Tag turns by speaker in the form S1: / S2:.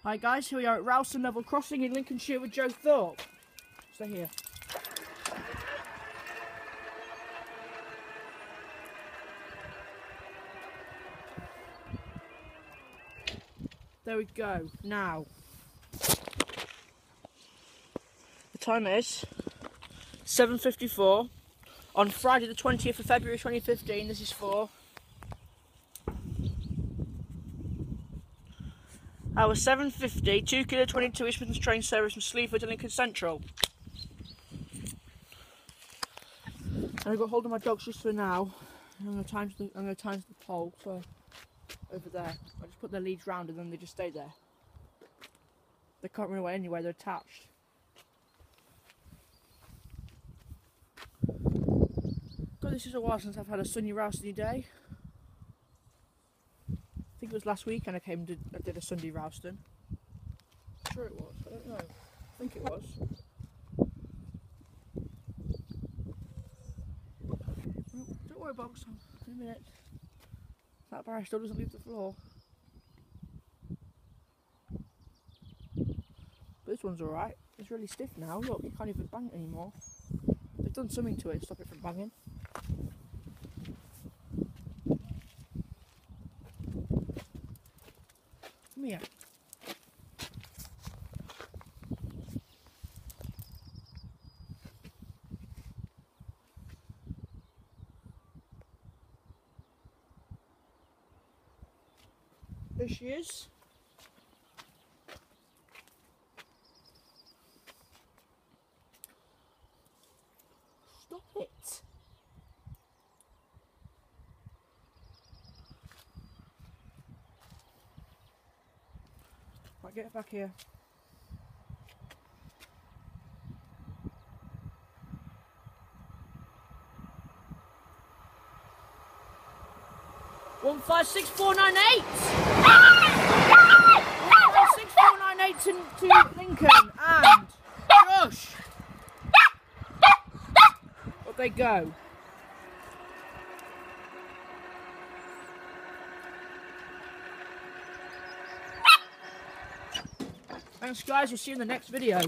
S1: Hi guys, here we are at Rowston Level Crossing in Lincolnshire with Joe Thorpe. Stay here. There we go. Now, the time is 7:54 on Friday the 20th of February 2015. This is for our 7:50 2 kilo 22 Eastbourne train service from Sleaford to Lincoln Central. I've got hold of my dogs just for now. I'm going to times the pole for over there. I just put their leads round and then they just stay there. They can't run away anyway, they're attached. God, this is a while since I've had a sunny Rowston day. I think it was last weekend I did a Sunday Rowston. I'm sure it was, I don't know. I think it was. Oh, don't worry, Box, in a minute. That barrier still doesn't leave the floor. But this one's alright. It's really stiff now. Look, you can't even bang it anymore. They've done something to it to stop it from banging. Come here. There she is. Stop it. Right, get back here. One 56498. 156 498 to Lincoln and Josh. Up they go. Thanks guys, we'll see you in the next video.